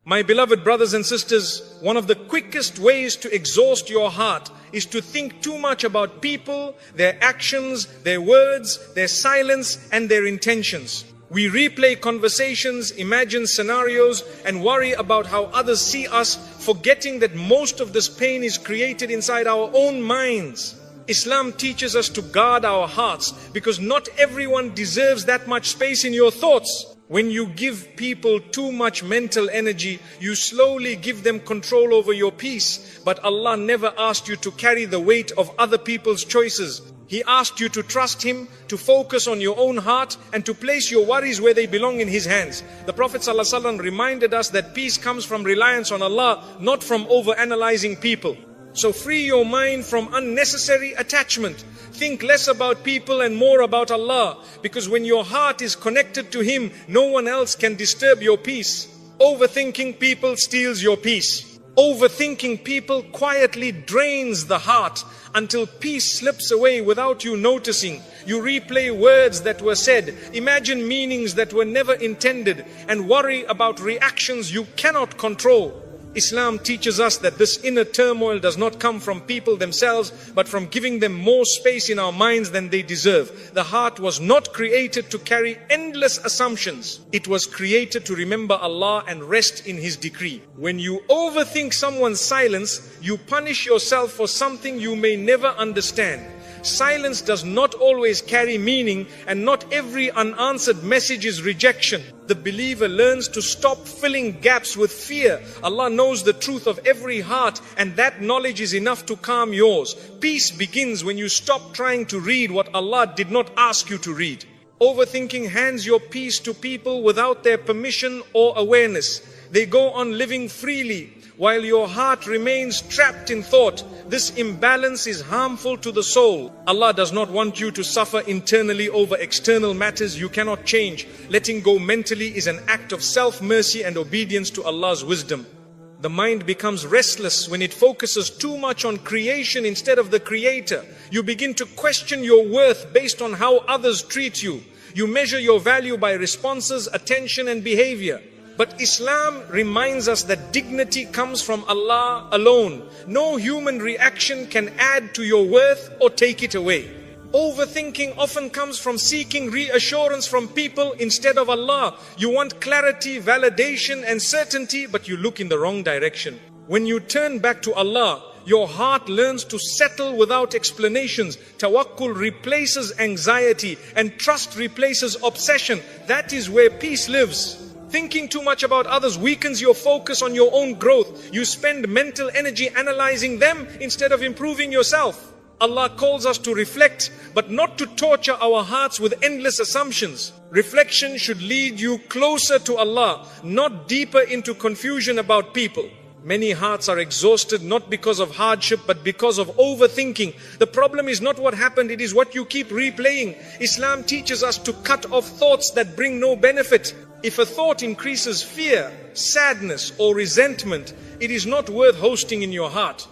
My beloved brothers and sisters, one of the quickest ways to exhaust your heart is to think too much about people, their actions, their words, their silence, and their intentions. We replay conversations, imagine scenarios, and worry about how others see us, forgetting that most of this pain is created inside our own minds. Islam teaches us to guard our hearts because not everyone deserves that much space in your thoughts. When you give people too much mental energy, you slowly give them control over your peace. But Allah never asked you to carry the weight of other people's choices. He asked you to trust Him, to focus on your own heart, and to place your worries where they belong in His hands. The Prophet ﷺ reminded us that peace comes from reliance on Allah, not from overanalyzing people. So free your mind from unnecessary attachment. Think less about people and more about Allah. Because when your heart is connected to Him, no one else can disturb your peace. Overthinking people steals your peace. Overthinking people quietly drains the heart until peace slips away without you noticing. You replay words that were said, imagine meanings that were never intended, and worry about reactions you cannot control. Islam teaches us that this inner turmoil does not come from people themselves, but from giving them more space in our minds than they deserve. The heart was not created to carry endless assumptions. It was created to remember Allah and rest in His decree. When you overthink someone's silence, you punish yourself for something you may never understand. Silence does not always carry meaning, and not every unanswered message is rejection. The believer learns to stop filling gaps with fear. Allah knows the truth of every heart, and that knowledge is enough to calm yours. Peace begins when you stop trying to read what Allah did not ask you to read. Overthinking hands your peace to people without their permission or awareness. They go on living freely while your heart remains trapped in thought. This imbalance is harmful to the soul. Allah does not want you to suffer internally over external matters you cannot change. Letting go mentally is an act of self-mercy and obedience to Allah's wisdom. The mind becomes restless when it focuses too much on creation instead of the Creator. You begin to question your worth based on how others treat you. You measure your value by responses, attention, and behavior. But Islam reminds us that dignity comes from Allah alone. No human reaction can add to your worth or take it away. Overthinking often comes from seeking reassurance from people instead of Allah. You want clarity, validation, and certainty, but you look in the wrong direction. When you turn back to Allah, your heart learns to settle without explanations. Tawakkul replaces anxiety, and trust replaces obsession. That is where peace lives. Thinking too much about others weakens your focus on your own growth. You spend mental energy analyzing them instead of improving yourself. Allah calls us to reflect, but not to torture our hearts with endless assumptions. Reflection should lead you closer to Allah, not deeper into confusion about people. Many hearts are exhausted not because of hardship, but because of overthinking. The problem is not what happened, it is what you keep replaying. Islam teaches us to cut off thoughts that bring no benefit. If a thought increases fear, sadness, or resentment, it is not worth hosting in your heart.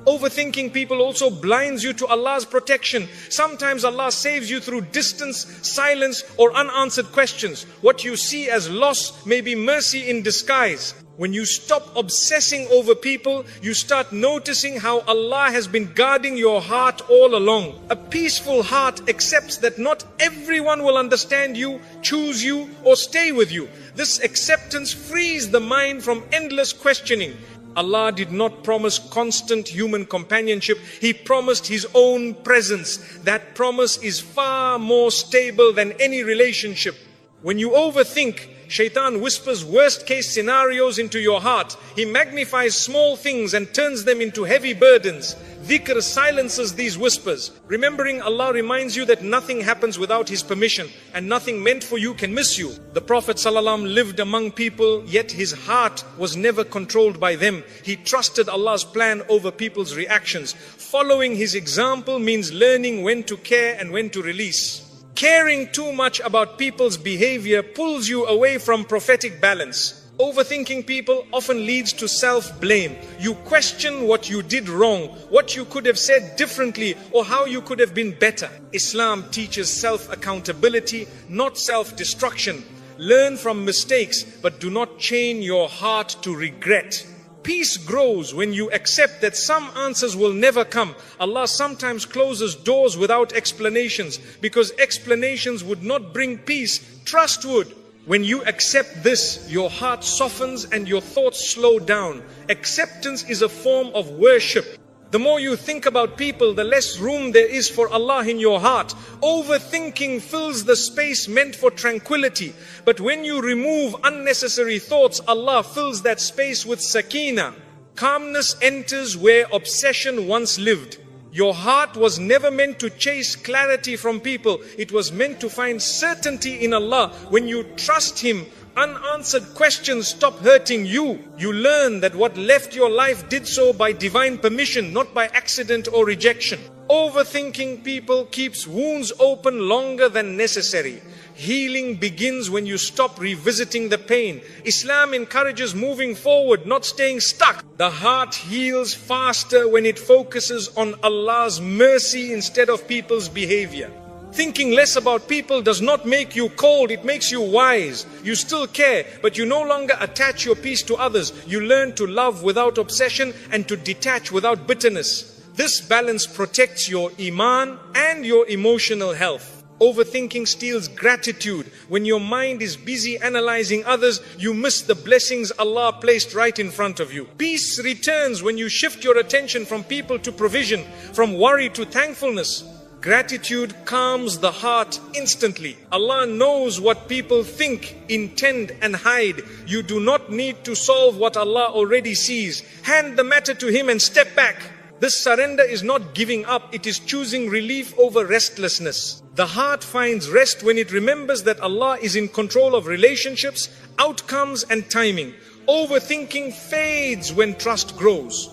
Overthinking people also blinds you to Allah's protection. Sometimes Allah saves you through distance, silence, or unanswered questions. What you see as loss may be mercy in disguise. When you stop obsessing over people, you start noticing how Allah has been guarding your heart all along. A peaceful heart accepts that not everyone will understand you, choose you, or stay with you. This acceptance frees the mind from endless questioning. Allah did not promise constant human companionship. He promised His own presence. That promise is far more stable than any relationship. When you overthink, Shaitan whispers worst case scenarios into your heart. He magnifies small things and turns them into heavy burdens. Dhikr silences these whispers. Remembering Allah reminds you that nothing happens without His permission, and nothing meant for you can miss you. The Prophet ﷺ lived among people, yet his heart was never controlled by them. He trusted Allah's plan over people's reactions. Following his example means learning when to care and when to release. Caring too much about people's behavior pulls you away from prophetic balance. Overthinking people often leads to self-blame. You question what you did wrong, what you could have said differently, or how you could have been better. Islam teaches self-accountability, not self-destruction. Learn from mistakes, but do not chain your heart to regret. Peace grows when you accept that some answers will never come. Allah sometimes closes doors without explanations, because explanations would not bring peace. Trust would. When you accept this, your heart softens and your thoughts slow down. Acceptance is a form of worship. The more you think about people, the less room there is for Allah in your heart. Overthinking fills the space meant for tranquility. But when you remove unnecessary thoughts, Allah fills that space with sakina. Calmness enters where obsession once lived. Your heart was never meant to chase clarity from people. It was meant to find certainty in Allah. When you trust Him, unanswered questions stop hurting you. You learn that what left your life did so by divine permission, not by accident or rejection. Overthinking people keeps wounds open longer than necessary. Healing begins when you stop revisiting the pain. Islam encourages moving forward, not staying stuck. The heart heals faster when it focuses on Allah's mercy instead of people's behavior. Thinking less about people does not make you cold, it makes you wise. You still care, but you no longer attach your peace to others. You learn to love without obsession and to detach without bitterness. This balance protects your iman and your emotional health. Overthinking steals gratitude. When your mind is busy analyzing others, you miss the blessings Allah placed right in front of you. Peace returns when you shift your attention from people to provision, from worry to thankfulness. Gratitude calms the heart instantly. Allah knows what people think, intend and hide. You do not need to solve what Allah already sees. Hand the matter to Him and step back. This surrender is not giving up, it is choosing relief over restlessness. The heart finds rest when it remembers that Allah is in control of relationships, outcomes and timing. Overthinking fades when trust grows.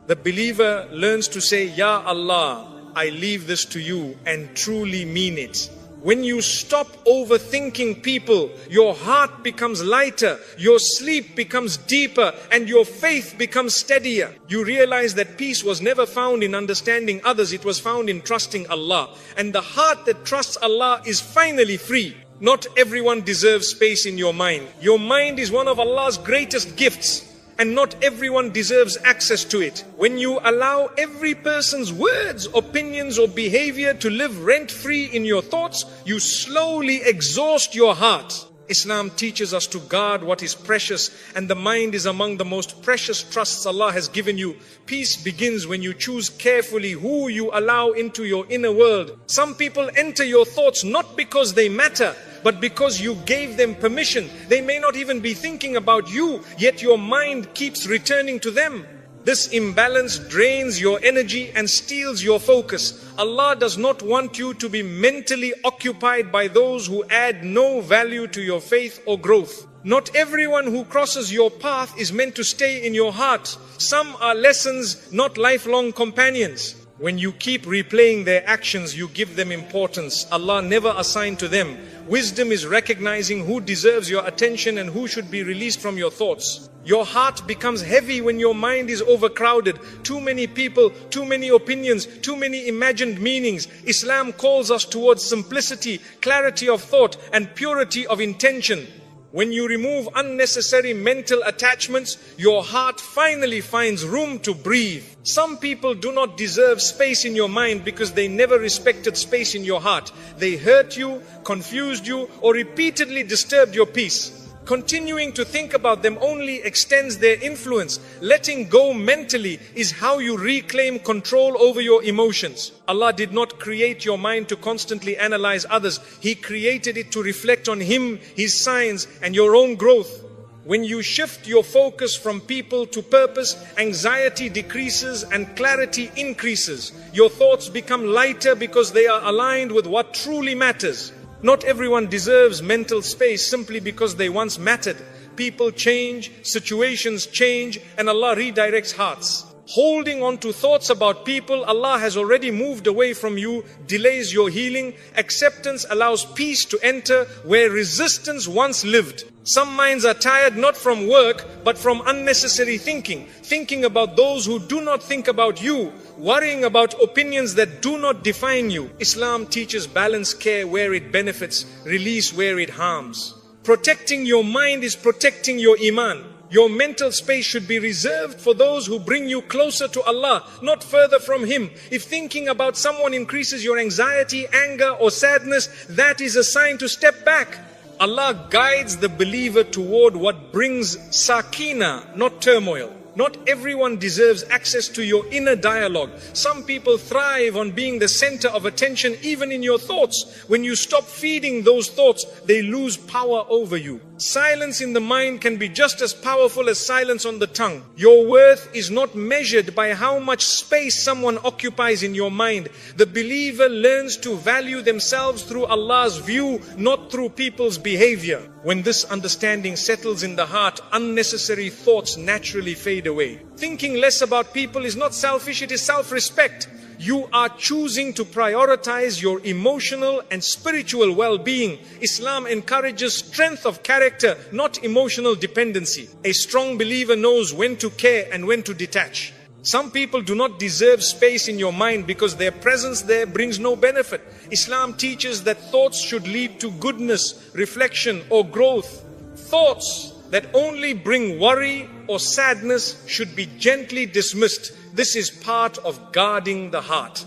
The believer learns to say, Ya Allah, I leave this to you, and truly mean it. When you stop overthinking people, your heart becomes lighter, your sleep becomes deeper, and your faith becomes steadier. You realize that peace was never found in understanding others, it was found in trusting Allah. And the heart that trusts Allah is finally free. Not everyone deserves space in your mind. Your mind is one of Allah's greatest gifts, and not everyone deserves access to it. When you allow every person's words, opinions or behavior to live rent-free in your thoughts, you slowly exhaust your heart. Islam teaches us to guard what is precious, and the mind is among the most precious trusts Allah has given you. Peace begins when you choose carefully who you allow into your inner world. Some people enter your thoughts not because they matter, but because you gave them permission. They may not even be thinking about you, yet your mind keeps returning to them. This imbalance drains your energy and steals your focus. Allah does not want you to be mentally occupied by those who add no value to your faith or growth. Not everyone who crosses your path is meant to stay in your heart. Some are lessons, not lifelong companions. When you keep replaying their actions, you give them importance Allah never assigned to them. Wisdom is recognizing who deserves your attention and who should be released from your thoughts. Your heart becomes heavy when your mind is overcrowded. Too many people, too many opinions, too many imagined meanings. Islam calls us towards simplicity, clarity of thought, and purity of intention. When you remove unnecessary mental attachments, your heart finally finds room to breathe. Some people do not deserve space in your mind because they never respected space in your heart. They hurt you, confused you, or repeatedly disturbed your peace. Continuing to think about them only extends their influence. Letting go mentally is how you reclaim control over your emotions. Allah did not create your mind to constantly analyze others. He created it to reflect on Him, His signs, and your own growth. When you shift your focus from people to purpose, anxiety decreases and clarity increases. Your thoughts become lighter because they are aligned with what truly matters. Not everyone deserves mental space simply because they once mattered. People change, situations change, and Allah redirects hearts. Holding on to thoughts about people Allah has already moved away from you delays your healing. Acceptance allows peace to enter where resistance once lived. Some minds are tired not from work but from unnecessary thinking. Thinking about those who do not think about you. Worrying about opinions that do not define you. Islam teaches balance care where it benefits, release where it harms. Protecting your mind is protecting your iman. Your mental space should be reserved for those who bring you closer to Allah, not further from Him. If thinking about someone increases your anxiety, anger or sadness, that is a sign to step back. Allah guides the believer toward what brings sakina, not turmoil. Not everyone deserves access to your inner dialogue. Some people thrive on being the center of attention even in your thoughts. When you stop feeding those thoughts, they lose power over you. Silence in the mind can be just as powerful as silence on the tongue. Your worth is not measured by how much space someone occupies in your mind. The believer learns to value themselves through Allah's view, not through people's behavior. When this understanding settles in the heart, unnecessary thoughts naturally fade away. Thinking less about people is not selfish, it is self-respect. You are choosing to prioritize your emotional and spiritual well-being. Islam encourages strength of character, not emotional dependency. A strong believer knows when to care and when to detach. Some people do not deserve space in your mind because their presence there brings no benefit. Islam teaches that thoughts should lead to goodness, reflection or growth. Thoughts that only bring worry or sadness should be gently dismissed. This is part of guarding the heart.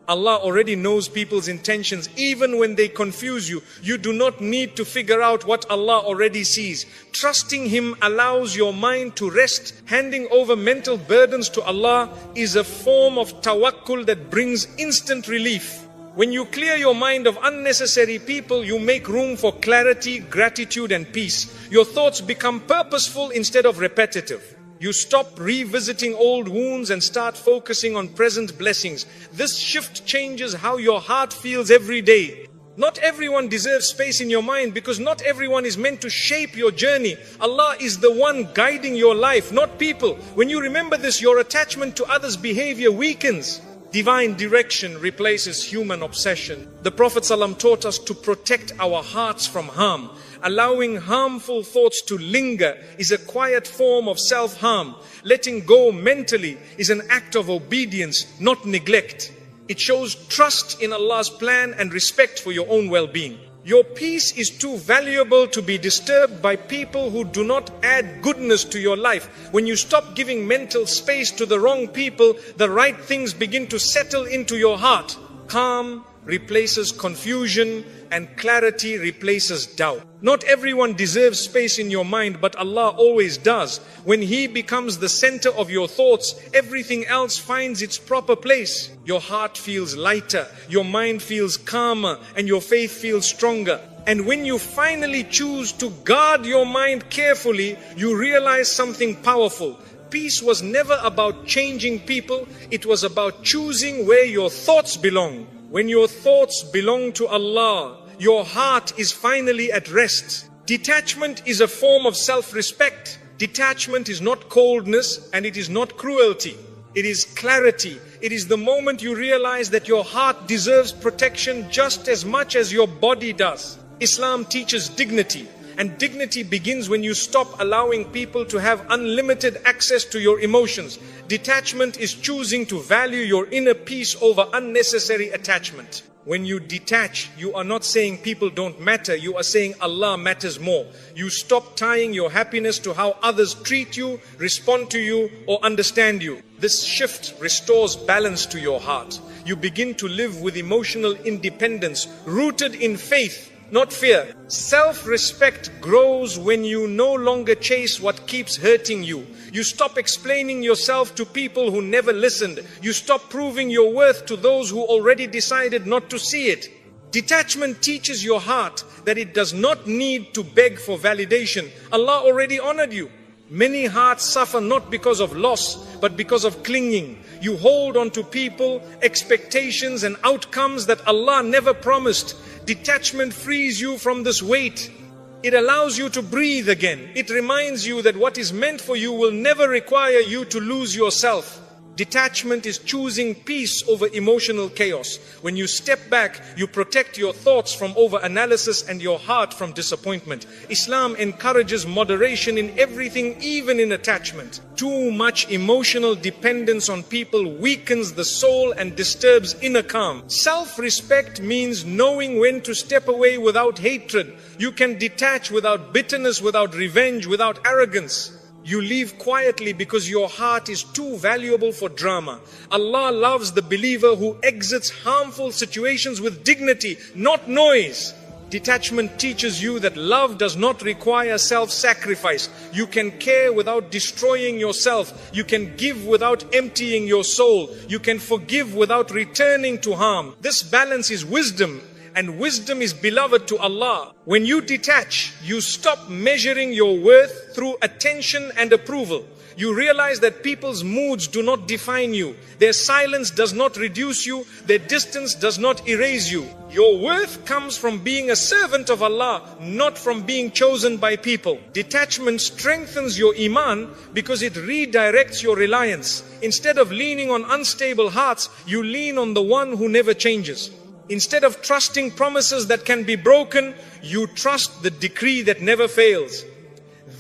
Allah already knows people's intentions even when they confuse you. You do not need to figure out what Allah already sees. Trusting Him allows your mind to rest. Handing over mental burdens to Allah is a form of tawakkul that brings instant relief. When you clear your mind of unnecessary people, you make room for clarity, gratitude and peace. Your thoughts become purposeful instead of repetitive. You stop revisiting old wounds and start focusing on present blessings. This shift changes how your heart feels every day. Not everyone deserves space in your mind because not everyone is meant to shape your journey. Allah is the one guiding your life, not people. When you remember this, your attachment to others' behavior weakens. Divine direction replaces human obsession. The Prophet ﷺ taught us to protect our hearts from harm. Allowing harmful thoughts to linger is a quiet form of self-harm. Letting go mentally is an act of obedience, not neglect. It shows trust in Allah's plan and respect for your own well-being. Your peace is too valuable to be disturbed by people who do not add goodness to your life. When you stop giving mental space to the wrong people, the right things begin to settle into your heart. Calm replaces confusion and clarity replaces doubt. Not everyone deserves space in your mind, but Allah always does. When He becomes the center of your thoughts, everything else finds its proper place. Your heart feels lighter, your mind feels calmer, and your faith feels stronger. And when you finally choose to guard your mind carefully, you realize something powerful. Peace was never about changing people, it was about choosing where your thoughts belong. When your thoughts belong to Allah, your heart is finally at rest. Detachment is a form of self-respect. Detachment is not coldness and it is not cruelty. It is clarity. It is the moment you realize that your heart deserves protection just as much as your body does. Islam teaches dignity, and dignity begins when you stop allowing people to have unlimited access to your emotions. Detachment is choosing to value your inner peace over unnecessary attachment. When you detach, you are not saying people don't matter, you are saying Allah matters more. You stop tying your happiness to how others treat you, respond to you, or understand you. This shift restores balance to your heart. You begin to live with emotional independence, rooted in faith, not fear. Self-respect grows when you no longer chase what keeps hurting you. You stop explaining yourself to people who never listened. You stop proving your worth to those who already decided not to see it. Detachment teaches your heart that it does not need to beg for validation. Allah already honored you. Many hearts suffer not because of loss, but because of clinging. You hold on to people, expectations and outcomes that Allah never promised. Detachment frees you from this weight. It allows you to breathe again. It reminds you that what is meant for you will never require you to lose yourself. Detachment is choosing peace over emotional chaos. When you step back, you protect your thoughts from over-analysis and your heart from disappointment. Islam encourages moderation in everything, even in attachment. Too much emotional dependence on people weakens the soul and disturbs inner calm. Self-respect means knowing when to step away without hatred. You can detach without bitterness, without revenge, without arrogance. You leave quietly because your heart is too valuable for drama. Allah loves the believer who exits harmful situations with dignity, not noise. Detachment teaches you that love does not require self-sacrifice. You can care without destroying yourself. You can give without emptying your soul. You can forgive without returning to harm. This balance is wisdom, and wisdom is beloved to Allah. When you detach, you stop measuring your worth through attention and approval. You realize that people's moods do not define you. Their silence does not reduce you. Their distance does not erase you. Your worth comes from being a servant of Allah, not from being chosen by people. Detachment strengthens your iman because it redirects your reliance. Instead of leaning on unstable hearts, you lean on the one who never changes. Instead of trusting promises that can be broken, you trust the decree that never fails.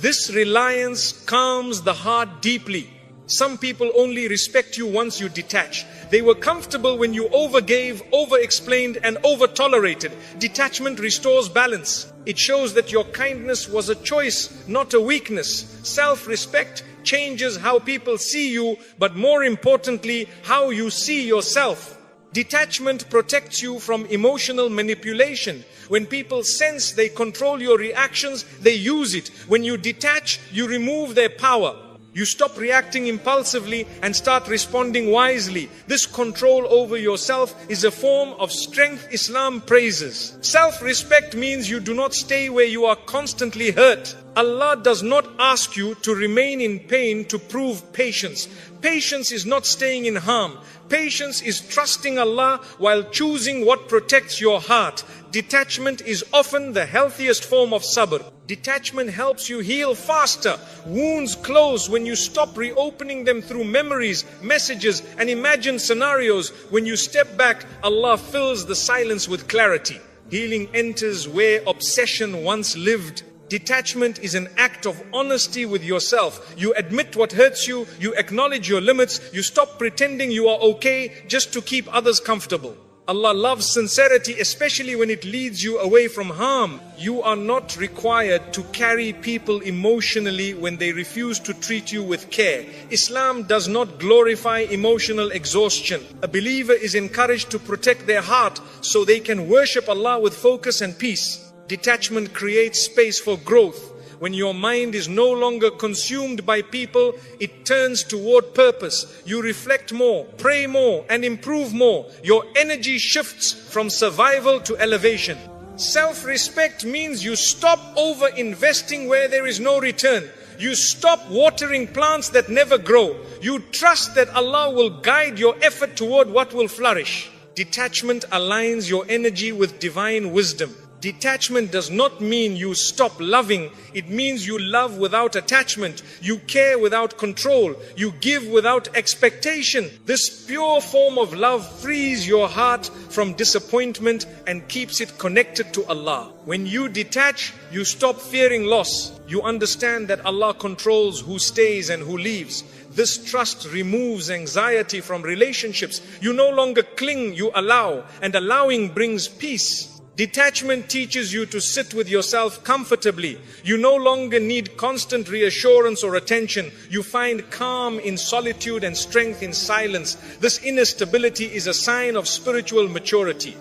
This reliance calms the heart deeply. Some people only respect you once you detach. They were comfortable when you overgave, over-explained, and over-tolerated. Detachment restores balance. It shows that your kindness was a choice, not a weakness. Self-respect changes how people see you, but more importantly, how you see yourself. Detachment protects you from emotional manipulation. When people sense they control your reactions, they use it. When you detach, you remove their power. You stop reacting impulsively and start responding wisely. This control over yourself is a form of strength Islam praises. Self-respect means you do not stay where you are constantly hurt. Allah does not ask you to remain in pain to prove patience. Patience is not staying in harm. Patience is trusting Allah while choosing what protects your heart. Detachment is often the healthiest form of sabr. Detachment helps you heal faster. Wounds close when you stop reopening them through memories, messages, and imagined scenarios. When you step back, Allah fills the silence with clarity. Healing enters where obsession once lived. Detachment is an act of honesty with yourself. You admit what hurts you, you acknowledge your limits, you stop pretending you are okay just to keep others comfortable. Allah loves sincerity, especially when it leads you away from harm. You are not required to carry people emotionally when they refuse to treat you with care. Islam does not glorify emotional exhaustion. A believer is encouraged to protect their heart so they can worship Allah with focus and peace. Detachment creates space for growth. When your mind is no longer consumed by people, it turns toward purpose. You reflect more, pray more, and improve more. Your energy shifts from survival to elevation. Self-respect means you stop over-investing where there is no return. You stop watering plants that never grow. You trust that Allah will guide your effort toward what will flourish. Detachment aligns your energy with divine wisdom. Detachment does not mean you stop loving. It means you love without attachment. You care without control. You give without expectation. This pure form of love frees your heart from disappointment and keeps it connected to Allah. When you detach, you stop fearing loss. You understand that Allah controls who stays and who leaves. This trust removes anxiety from relationships. You no longer cling, you allow, and allowing brings peace. Detachment teaches you to sit with yourself comfortably. You no longer need constant reassurance or attention. You find calm in solitude and strength in silence. This inner stability is a sign of spiritual maturity.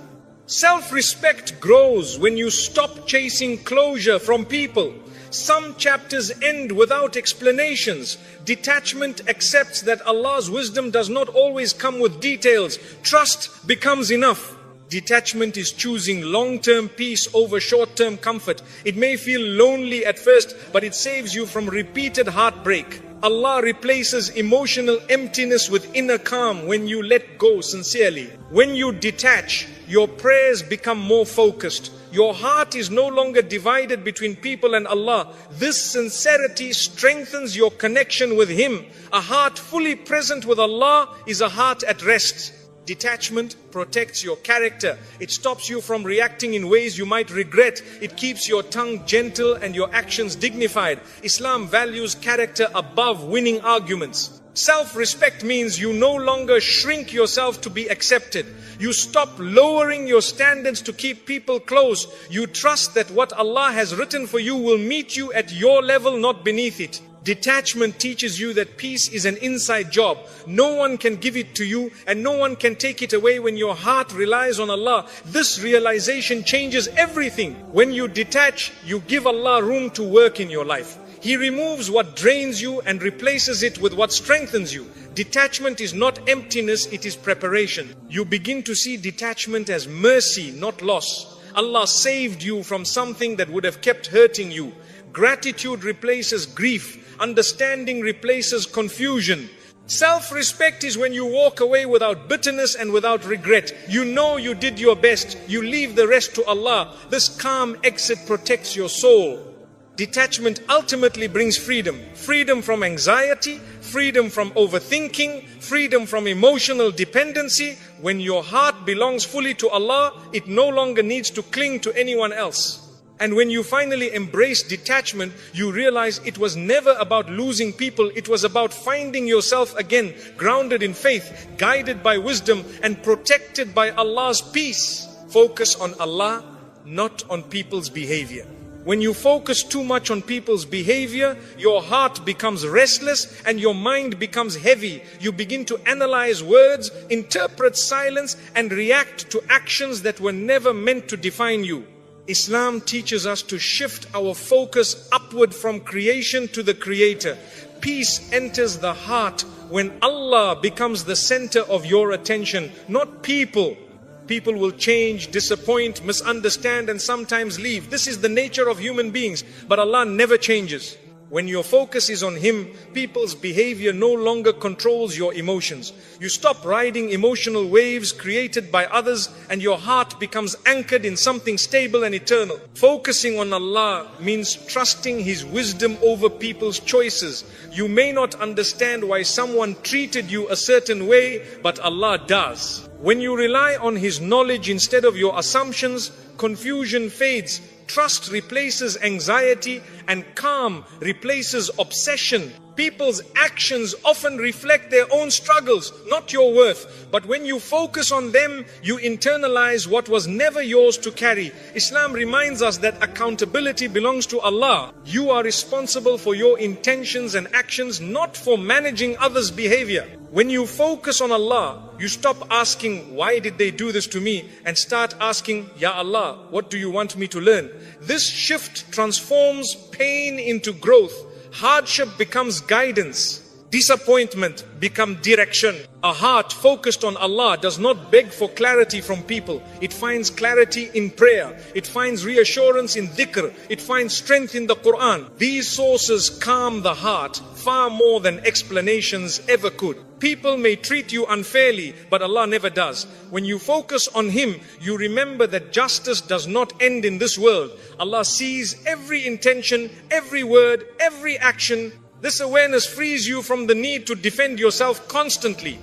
Self-respect grows when you stop chasing closure from people. Some chapters end without explanations. Detachment accepts that Allah's wisdom does not always come with details. Trust becomes enough. Detachment is choosing long-term peace over short-term comfort. It may feel lonely at first, but it saves you from repeated heartbreak. Allah replaces emotional emptiness with inner calm when you let go sincerely. When you detach, your prayers become more focused. Your heart is no longer divided between people and Allah. This sincerity strengthens your connection with Him. A heart fully present with Allah is a heart at rest. Detachment protects your character. It stops you from reacting in ways you might regret. It keeps your tongue gentle and your actions dignified. Islam values character above winning arguments. Self-respect means you no longer shrink yourself to be accepted. You stop lowering your standards to keep people close. You trust that what Allah has written for you will meet you at your level, not beneath it. Detachment teaches you that peace is an inside job. No one can give it to you and no one can take it away when your heart relies on Allah. This realization changes everything. When you detach, you give Allah room to work in your life. He removes what drains you and replaces it with what strengthens you. Detachment is not emptiness, it is preparation. You begin to see detachment as mercy, not loss. Allah saved you from something that would have kept hurting you. Gratitude replaces grief. Understanding replaces confusion. Self-respect is when you walk away without bitterness and without regret. You know you did your best. You leave the rest to Allah. This calm exit protects your soul. Detachment ultimately brings freedom. Freedom from anxiety, freedom from overthinking, freedom from emotional dependency. When your heart belongs fully to Allah, it no longer needs to cling to anyone else. And when you finally embrace detachment, you realize it was never about losing people. It was about finding yourself again, grounded in faith, guided by wisdom, and protected by Allah's peace. Focus on Allah, not on people's behavior. When you focus too much on people's behavior, your heart becomes restless and your mind becomes heavy. You begin to analyze words, interpret silence, and react to actions that were never meant to define you. Islam teaches us to shift our focus upward from creation to the Creator. Peace enters the heart when Allah becomes the center of your attention, not people. People will change, disappoint, misunderstand, and sometimes leave. This is the nature of human beings, but Allah never changes. When your focus is on Him, people's behavior no longer controls your emotions. You stop riding emotional waves created by others and your heart becomes anchored in something stable and eternal. Focusing on Allah means trusting His wisdom over people's choices. You may not understand why someone treated you a certain way, but Allah does. When you rely on His knowledge instead of your assumptions, confusion fades. Trust replaces anxiety and calm replaces obsession. People's actions often reflect their own struggles, not your worth. But when you focus on them, you internalize what was never yours to carry. Islam reminds us that accountability belongs to Allah. You are responsible for your intentions and actions, not for managing others' behavior. When you focus on Allah, you stop asking, why did they do this to me? And start asking, Ya Allah, what do you want me to learn? This shift transforms pain into growth. Hardship becomes guidance. Disappointment becomes direction. A heart focused on Allah does not beg for clarity from people. It finds clarity in prayer. It finds reassurance in dhikr. It finds strength in the Quran. These sources calm the heart far more than explanations ever could. People may treat you unfairly, but Allah never does. When you focus on Him, you remember that justice does not end in this world. Allah sees every intention, every word, every action. This awareness frees you from the need to defend yourself constantly.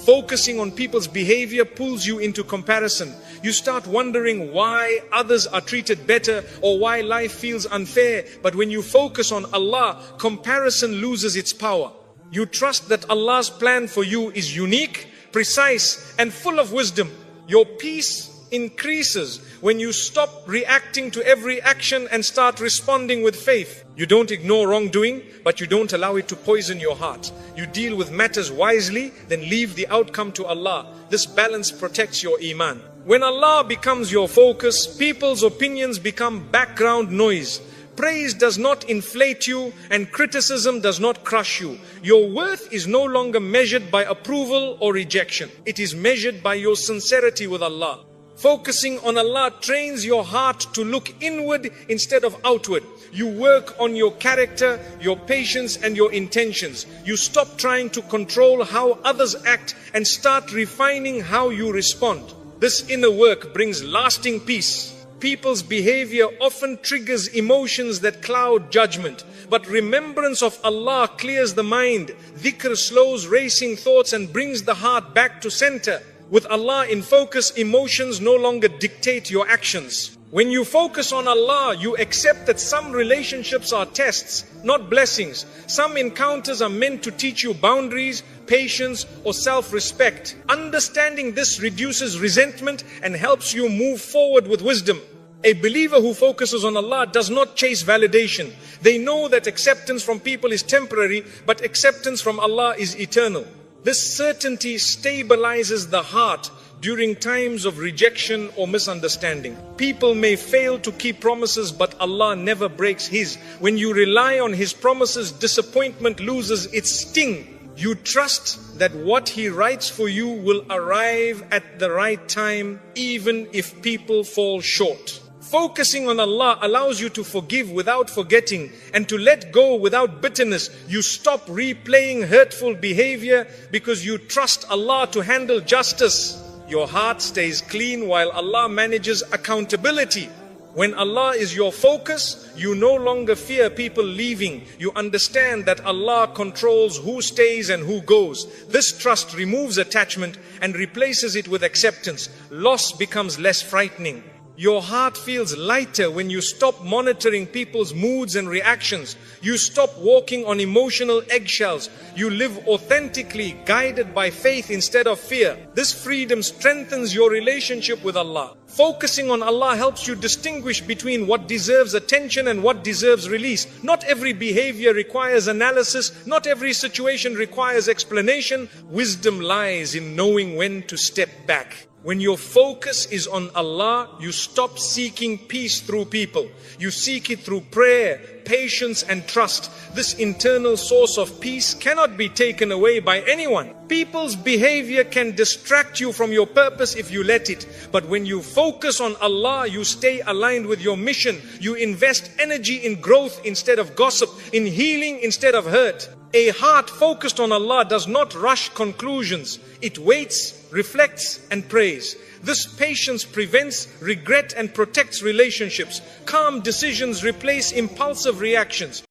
Focusing on people's behavior pulls you into comparison. You start wondering why others are treated better or why life feels unfair. But when you focus on Allah, comparison loses its power. You trust that Allah's plan for you is unique, precise, and full of wisdom. Your peace increases when you stop reacting to every action and start responding with faith. You don't ignore wrongdoing, but you don't allow it to poison your heart. You deal with matters wisely, then leave the outcome to Allah. This balance protects your iman. When Allah becomes your focus, people's opinions become background noise. Praise does not inflate you and criticism does not crush you. Your worth is no longer measured by approval or rejection. It is measured by your sincerity with Allah. Focusing on Allah trains your heart to look inward instead of outward. You work on your character, your patience, and your intentions. You stop trying to control how others act and start refining how you respond. This inner work brings lasting peace. People's behavior often triggers emotions that cloud judgment. But remembrance of Allah clears the mind. Dhikr slows racing thoughts and brings the heart back to center. With Allah in focus, emotions no longer dictate your actions. When you focus on Allah, you accept that some relationships are tests, not blessings. Some encounters are meant to teach you boundaries, patience, or self-respect. Understanding this reduces resentment and helps you move forward with wisdom. A believer who focuses on Allah does not chase validation. They know that acceptance from people is temporary, but acceptance from Allah is eternal. This certainty stabilizes the heart during times of rejection or misunderstanding. People may fail to keep promises, but Allah never breaks His. When you rely on His promises, disappointment loses its sting. You trust that what He writes for you will arrive at the right time, even if people fall short. Focusing on Allah allows you to forgive without forgetting and to let go without bitterness. You stop replaying hurtful behavior because you trust Allah to handle justice. Your heart stays clean while Allah manages accountability. When Allah is your focus, you no longer fear people leaving. You understand that Allah controls who stays and who goes. This trust removes attachment and replaces it with acceptance. Loss becomes less frightening. Your heart feels lighter when you stop monitoring people's moods and reactions. You stop walking on emotional eggshells. You live authentically, guided by faith instead of fear. This freedom strengthens your relationship with Allah. Focusing on Allah helps you distinguish between what deserves attention and what deserves release. Not every behavior requires analysis. Not every situation requires explanation. Wisdom lies in knowing when to step back. When your focus is on Allah, you stop seeking peace through people. You seek it through prayer, patience and trust. This internal source of peace cannot be taken away by anyone. People's behavior can distract you from your purpose if you let it. But when you focus on Allah, you stay aligned with your mission. You invest energy in growth instead of gossip, in healing instead of hurt. A heart focused on Allah does not rush conclusions. It waits, reflects and prays. This patience prevents regret and protects relationships. Calm decisions replace impulsive reactions.